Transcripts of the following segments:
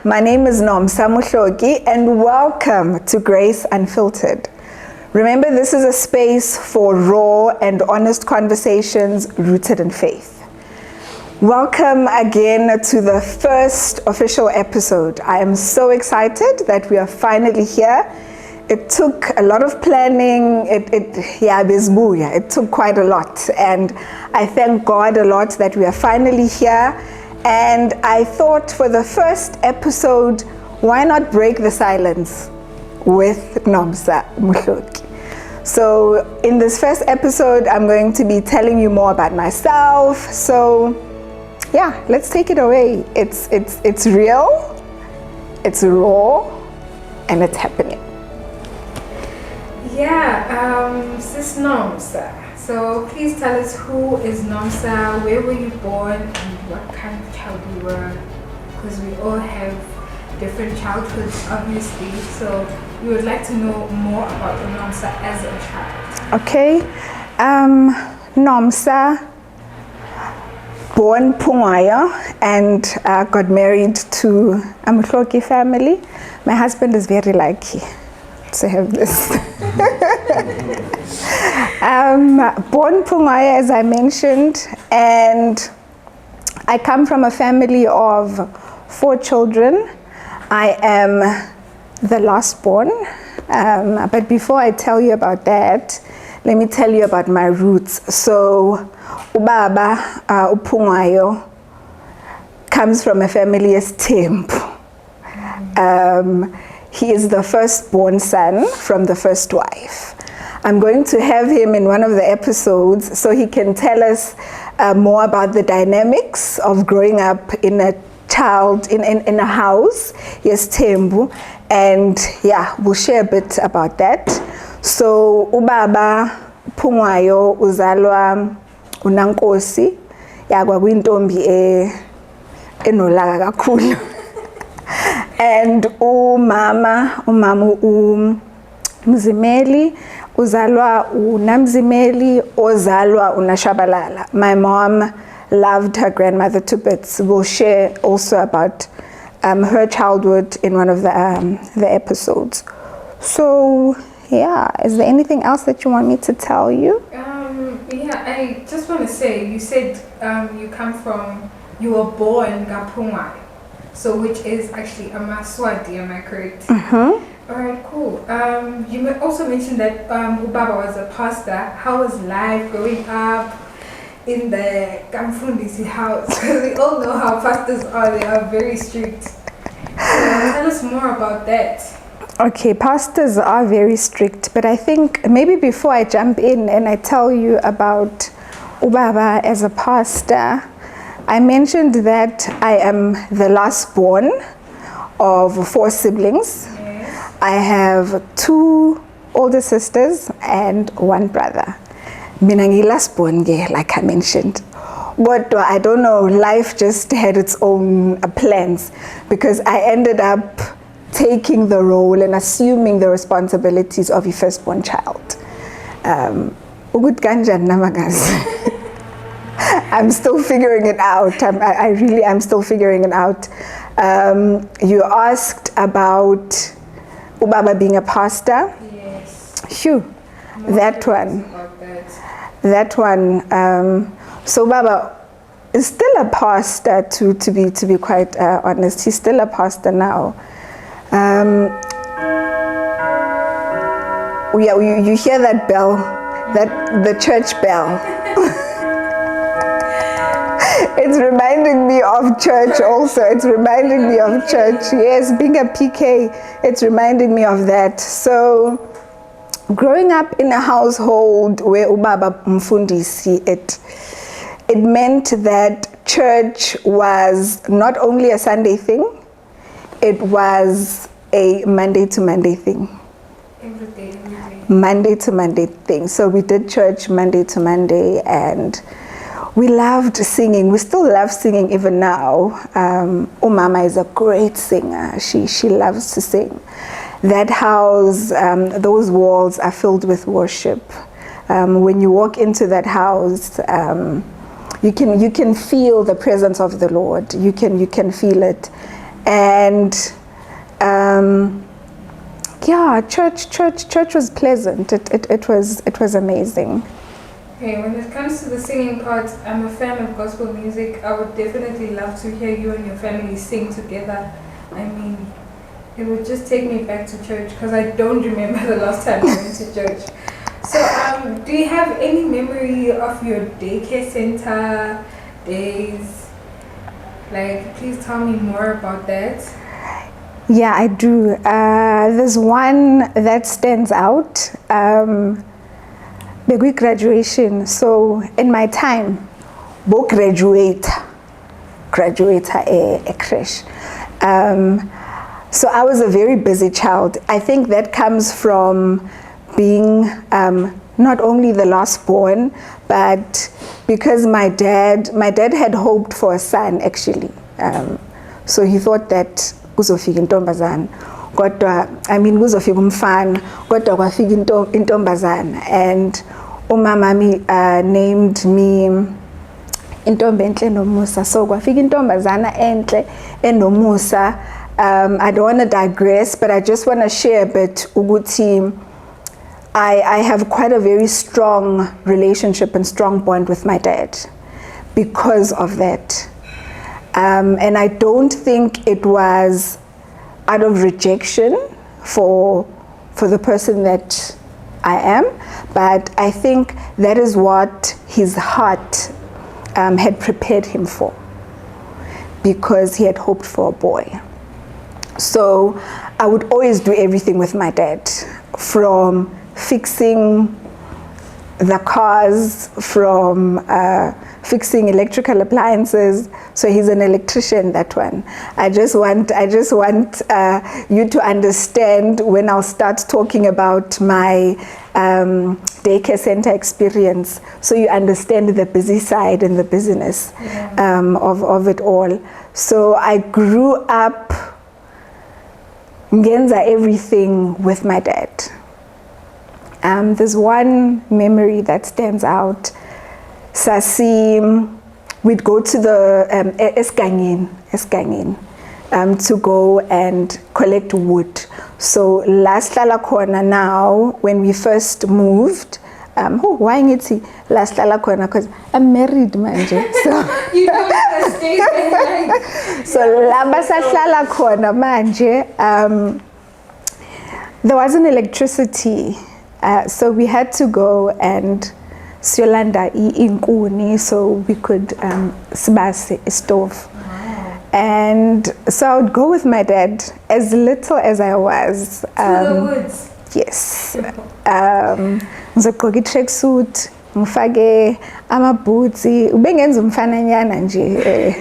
My name is Nomsa Mohloki, and welcome to Grace Unfiltered. Remember, this is a space for raw and honest conversations rooted in faith. Welcome again to the first official episode. I am so excited that we are finally here. It took a lot of planning, it took quite a lot, and I thank God a lot that we are finally here. And I thought for the first episode, why not break the silence with Nomsa Mohloki? So in this first episode, I'm going to be telling you more about myself. So yeah, let's take it away. It's real, it's raw, and it's happening. Yeah, Sis Nomsa. So please tell us, who is Nomsa, where were you born, and what kind of child you were? Because we all have different childhoods, obviously. So we would like to know more about Nomsa as a child. Okay, Nomsa, born Pungaya, and got married to a Mohloki family. My husband is very lucky to have this. Born Pungaya, as I mentioned, and I come from a family of 4 children. I am the last born, but before I tell you about that, let me tell you about my roots. So ubaba uPungayo comes from a family as Tempu. He is the firstborn son from the first wife. I'm going to have him in one of the episodes so he can tell us more about the dynamics of growing up in a in a house. Yes, Tembu, and yeah, we'll share a bit about that. So ubaba Pungwayo uzalwa unankosi yakwa kwintombi enolaka kakhulu. And umama Mzimeli uzalwa uNamzimeli ozalwa uNashabalala. My mom loved her grandmother to bits. We'll share also about her childhood in one of the episodes. So yeah, is there anything else that you want me to tell you? Yeah, I just want to say, you said you were born Gapungwa, so which is actually a Maswati, am I correct? Mm-hmm. All right, cool. You also mentioned that Ubaba was a pastor. How was life growing up in the Kamfundisi house? Because we all know how pastors are. They are very strict. So tell us more about that. Okay, pastors are very strict, but I think maybe before I jump in and I tell you about Ubaba as a pastor, I mentioned that I am the last born of 4 siblings. I have 2 older sisters and 1 brother. Mina last born, like I mentioned. But I don't know, life just had its own plans, because I ended up taking the role and assuming the responsibilities of a firstborn child. I'm still figuring it out. I really am still figuring it out. You asked about Ubaba being a pastor. Yes. Phew, that one. So Baba is still a pastor, to be quite honest. He's still a pastor now. You hear that bell, the church bell. It's reminding me of church also. It's reminding me of church. Yes, being a PK, it's reminding me of that. So growing up in a household where ubaba mfundisi, it meant that church was not only a Sunday thing, it was a Monday to Monday thing. Every day. Monday to Monday thing. So we did church Monday to Monday, and we loved singing. We still love singing even now. Umama is a great singer. She loves to sing. That house, those walls are filled with worship. When you walk into that house, you can feel the presence of the Lord. You can feel it. And yeah, church was pleasant. It was amazing. Okay, when it comes to the singing part, I'm a fan of gospel music. I would definitely love to hear you and your family sing together. I mean, it would just take me back to church because I don't remember the last time I went to church. So, do you have any memory of your daycare center days? Like, please tell me more about that. Yeah, I do. There's one that stands out. The graduation. So in my time, bo graduate a crash. So I was a very busy child. I think that comes from being not only the last born, but because my dad had hoped for a son actually. So he thought that kuzofika intombazana. Kodwa, I mean, kuzofika umfana, kodwa kwafika intombazana. And umamami named me intombi enhle nomusa. So kwafika intombazana enhle enomusa. I don't want to digress, but I just want to share a bit ukuthi I have quite a very strong relationship and strong bond with my dad because of that. And I don't think it was out of rejection for the person that I am, but I think that is what his heart had prepared him for, because he had hoped for a boy. So I would always do everything with my dad, from fixing the cars, from fixing electrical appliances. So he's an electrician, that one. I just want you to understand when I'll start talking about my daycare center experience, so you understand the busy side and the busyness of it all. So I grew up ngenza everything with my dad. There's one memory that stands out. Sasi, we'd go to the Eskangin, to go and collect wood. So last hlala khona now, when we first moved, why ngithi last hlala khona, because I'm married manje. So You don't stay there like. so la basahlala khona manje, there wasn't electricity. So we had to go and siyolanda inkuni so we could sibase a stove. Wow. And so I would go with my dad, as little as I was. To the woods. Yes. Ngizogqoka i-tracksuit, ngifake ama-boots, ubengenza umfananyana nje.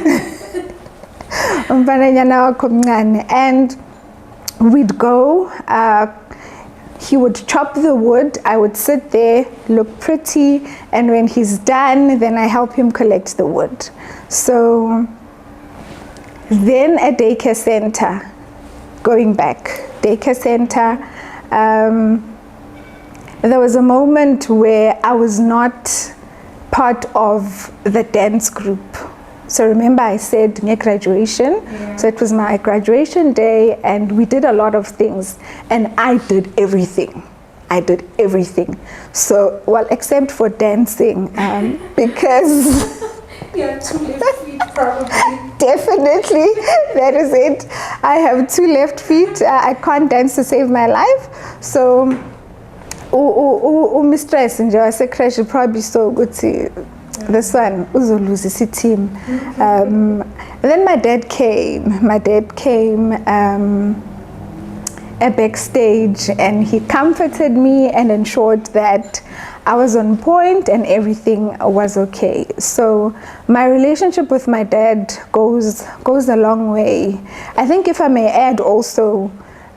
Umfananyana wakho mncane. And we'd go, he would chop the wood, I would sit there, look pretty, and when he's done, then I help him collect the wood. So then at daycare center, going back, daycare center, there was a moment where I was not part of the dance group. So remember I said near graduation, so it was my graduation day and we did a lot of things and I did everything. So, well, except for dancing, because You have 2 left feet probably. definitely, that is it. I have 2 left feet. I can't dance to save my life. So, mistress nje wase-crash probably so ukuthi this one uzoluza isi team. Then my dad came backstage and he comforted me and ensured that I was on point and everything was okay. So my relationship with my dad goes a long way. I think if I may add also,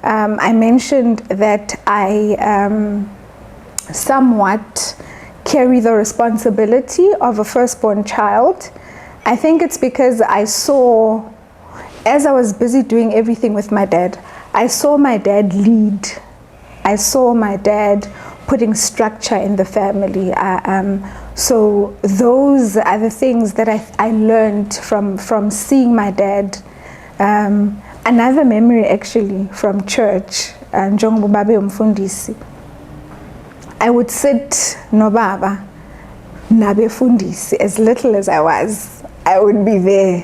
I mentioned that I somewhat carry the responsibility of a firstborn child. I think it's because I saw, as I was busy doing everything with my dad, I saw my dad lead. I saw my dad putting structure in the family. So those are the things that I learned from seeing my dad. Another memory actually from church, njengoba babe umfundisi, I would sit no baba nabefundisi. As little as I was, I would be there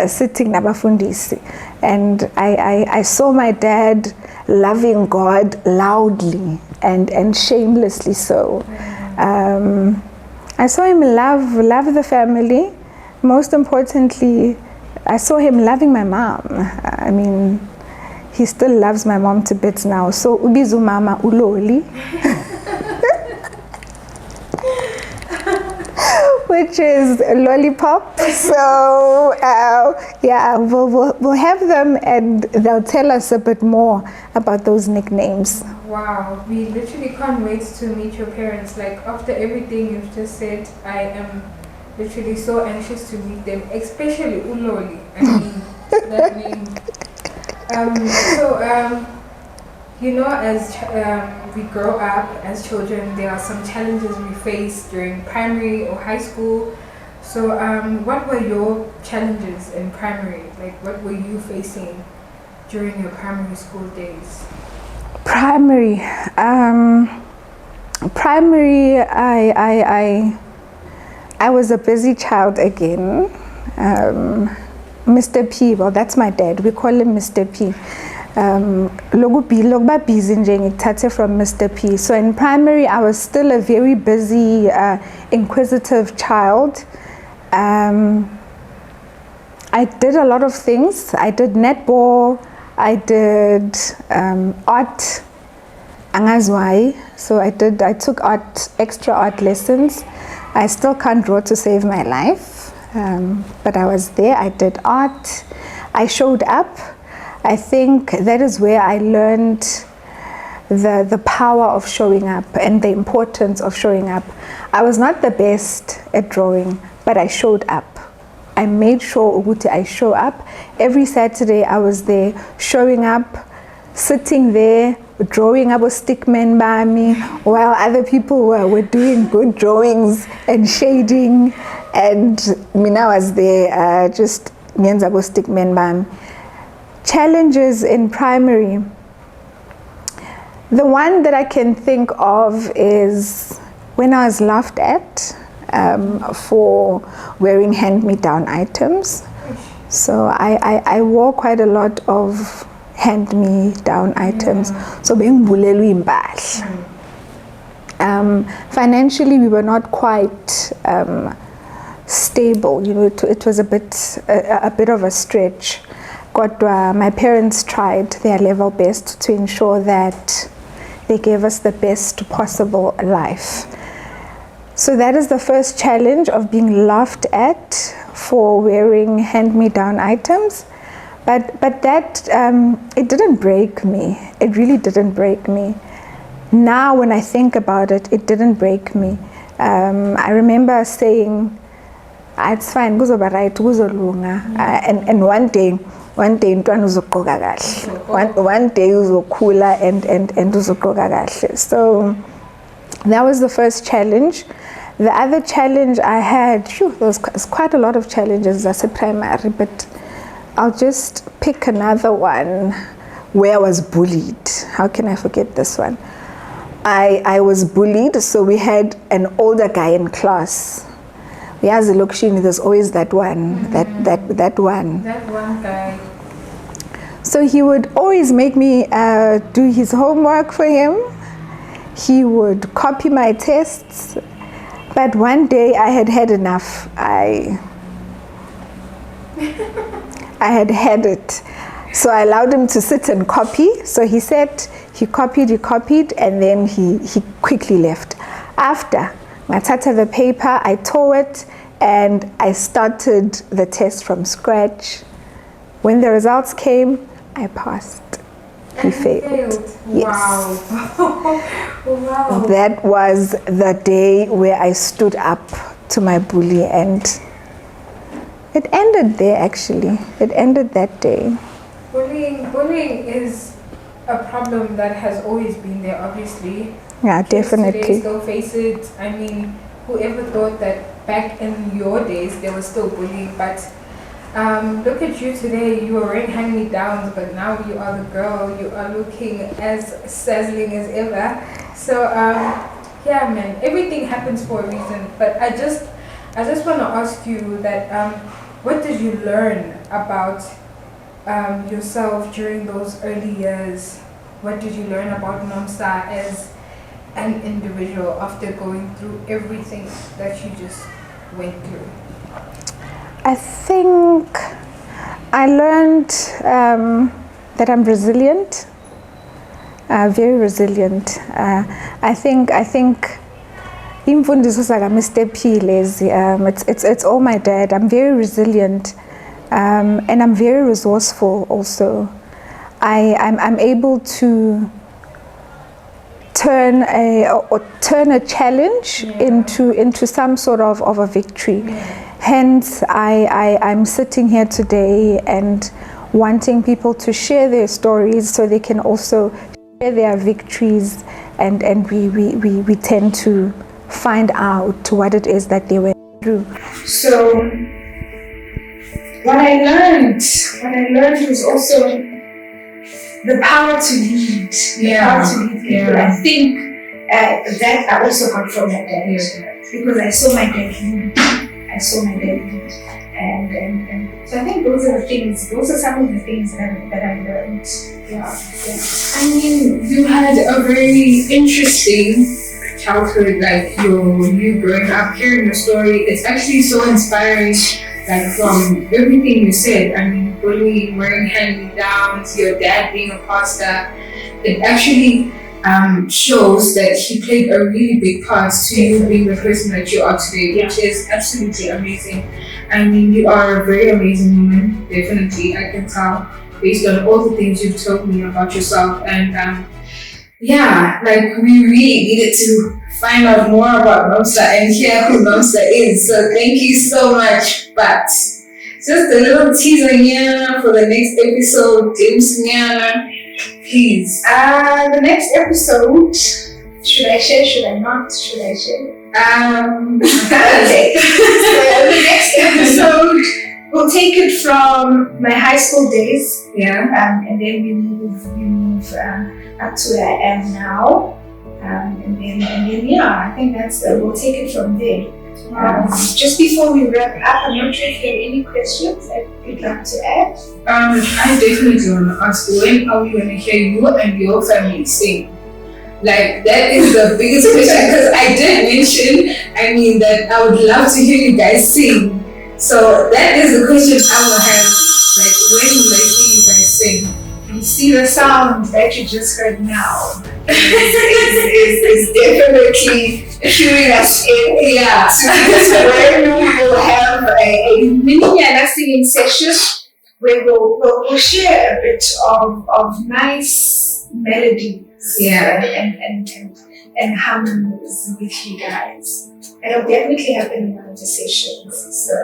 sitting nabafundisi, and I saw my dad loving God loudly and shamelessly so. I saw him love the family. Most importantly, I saw him loving my mom. I mean, he still loves my mom to bits now. So ubizu mama uloli, which is a lollipop. So yeah, we'll have them, and they'll tell us a bit more about those nicknames. Wow, we literally can't wait to meet your parents. Like, after everything you've just said, I am literally so anxious to meet them, especially Uloli. I mean, that name. You know, as we grow up as children, there are some challenges we face during primary or high school. So what were your challenges in primary? Like, what were you facing during your primary school days? Primary, I was a busy child again. Mr. P, well, that's my dad. We call him Mr. P. Lokuba busy nje from Mr. P. So in primary, I was still a very busy, inquisitive child. I did a lot of things. I did netball. I did art, angazwai. So I took extra art lessons. I still can't draw to save my life, but I was there. I did art. I showed up. I think that is where I learned the power of showing up and the importance of showing up. I was not the best at drawing, but I showed up. I made sure I show up. Every Saturday I was there, showing up, sitting there, drawing up a stickman by me, while other people were doing good drawings and shading, and Mina was there just nyenza bo stickman by me. Challenges in primary. The one that I can think of is when I was laughed at for wearing hand-me-down items. So I wore quite a lot of hand-me-down items. So being bulelwe impahla. Financially, we were not quite stable. You know, it was a bit of a stretch. My parents tried their level best to ensure that they gave us the best possible life. So that is the first challenge, of being laughed at for wearing hand-me-down items. But that, it didn't break me. It really didn't break me. Now when I think about it, it didn't break me. I remember saying, it's fine, kuzoba right, kuzolunga. And one day intwana uzogqoka kahle. One day uzokhula and uzogqoka kahle. So that was the first challenge. The other challenge I had, there was quite a lot of challenges as a primary, but I'll just pick another one where I was bullied. How can I forget this one? I was bullied, so we had an older guy in class. Yazi Lokshini, there's always that one, that one. That one guy. So he would always make me do his homework for him. He would copy my tests. But one day I had had enough. I had it. So I allowed him to sit and copy. So he sat, he copied, and then he quickly left. After, Matata the paper, I tore it, and I started the test from scratch. When the results came, I passed. He failed. Yes. Wow. Wow. That was the day where I stood up to my bully, and it ended there actually. It ended that day. Bullying is a problem that has always been there, obviously. Yeah, definitely. Kids today still face it. I mean, whoever thought that back in your days there was still bullying, but Look at you today. You were wearing hand-me-downs, but now you are the girl. You are looking as sizzling as ever. So yeah, man, everything happens for a reason. But I just want to ask you that what did you learn about yourself during those early years? What did you learn about Nomsa as an individual after going through everything that you just went through? I think I learned that I'm resilient, very resilient. I think imfundiso saka Mr. Piles, it's all my dad. I'm very resilient, and I'm very resourceful also. I'm able to turn a challenge into some sort of a victory. Hence, I'm sitting here today and wanting people to share their stories so they can also share their victories, and we tend to find out what it is that they went through. So what I learned was also the power to lead. The power to lead people. I think that I also got from my dad, because I saw my dad lead. And so I think those are some of the things that I learned. I mean, you had a very interesting childhood, like you growing up, hearing your story. It's actually so inspiring, like from everything you said. I mean, bullying, wearing hand-me-downs, your dad being a pastor. It actually shows that he played a really big part to you being the person that you are today, which is absolutely amazing. I mean, you are a very amazing woman, definitely. I can tell based on all the things you've told me about yourself. And like we really needed to find out more about Nomsa and hear who Nomsa is. So thank you so much. But just a little teaser here for the next episode, James Nyana. Please. The next episode, should I share? Should I not? Should I share? Okay. So the next episode, we'll take it from my high school days. And then we move up to where I am now. And then I think we'll take it from there. Just before we wrap up, I'm not sure if there are any questions that you'd like to add. I definitely want to ask, when are we going to hear you and your family sing? Like, that is the biggest question, because I did mention, that I would love to hear you guys sing. So that is the question I will have. Like, when will I hear you guys sing? You see, the sound that you just heard now is definitely cueing us in. So when we will have a mini singing session where we'll share a bit of nice melodies and harmonies with you guys. It'll definitely happen in one of the sessions. So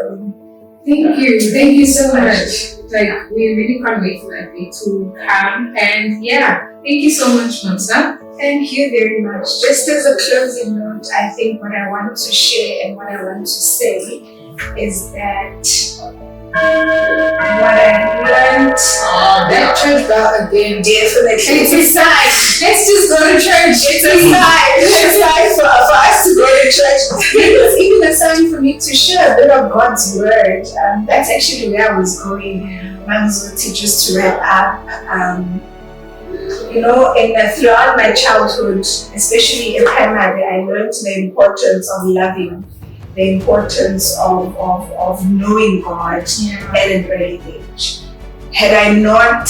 thank you so much. Like, we really can't wait for that day to come. And thank you so much, Nomsa. Thank you very much. Just as a closing note, I think what I want to share and what I want to say is that what I learned, that church bell again. definitely. It's a sign. Let's just go to church. It's a sign for us to go to church. It was even a sign for me to share a bit of God's word. That's actually where I was going. Manzoti, just to wrap up. Throughout my childhood, especially in primary, I learned the importance of loving, the importance of knowing God at an early age. Had I not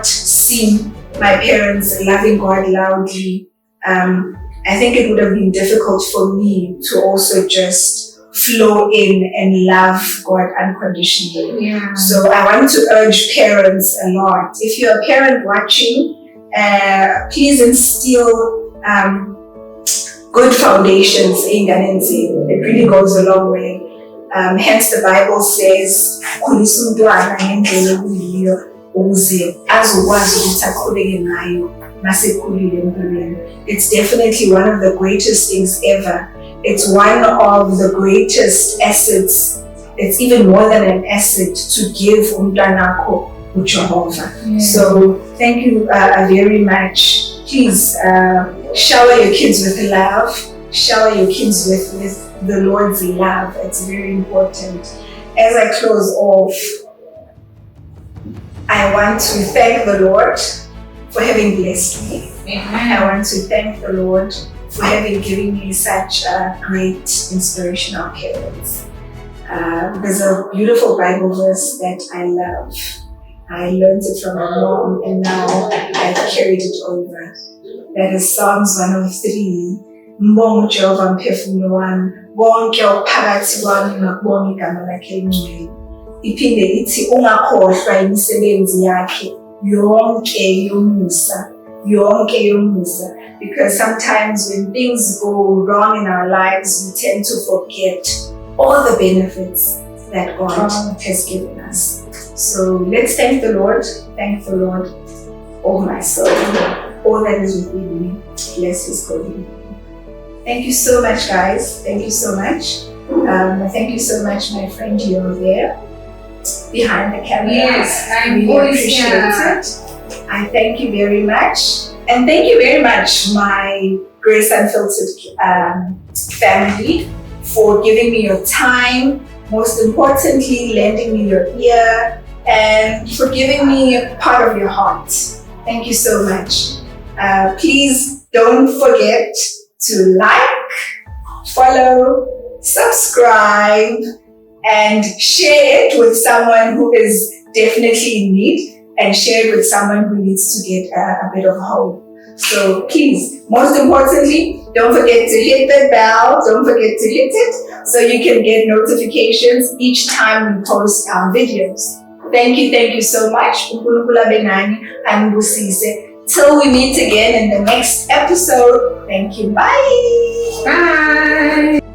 seen my parents loving God loudly, I think it would have been difficult for me to also just flow in and love God unconditionally. So I want to urge parents a lot. If you're a parent watching, please instill good foundations in Ganenzi. It really goes a long way. Hence the Bible says, it's definitely one of the greatest things ever. It's one of the greatest assets it's even more than an asset to give umntwanakho uJehovah. Yeah. So thank you very much. Please shower your kids with love. Shower your kids with the Lord's love. It's very important. As I close off, I want to thank the Lord for having blessed me. I want to thank the Lord for having given me such great inspirational parents. There's a beautiful Bible verse that I love. I learned it from my mom and now I've carried it over. That is Psalms 103. Mbonga uJehova mphefumulo wami, bonke ophakathi kwami ngakubonga igama lakhe elingcwele. Iphinde ithi ungakhohlwa imisebenzi yakhe yonke yomusa. Because sometimes when things go wrong in our lives, we tend to forget all the benefits that God has given us. So let's thank the Lord. Thank the Lord, oh my soul, all that is within me. Bless His holy name. Thank you so much, guys. Thank you so much. Thank you so much, my friend, you're there behind the camera. Yes, I really appreciate it. I thank you very much. And thank you very much, my Grace Unfiltered family, for giving me your time, most importantly, lending me your ear, and for giving me part of your heart. Thank you so much. Please don't forget to like, follow, subscribe, and share it with someone who is definitely in need, and share it with someone who needs to get a bit of hope. So please, most importantly, don't forget to hit the bell. Don't forget to hit it so you can get notifications each time we post our videos. Thank you so much. Till we meet again in the next episode. Thank you. Bye. Bye.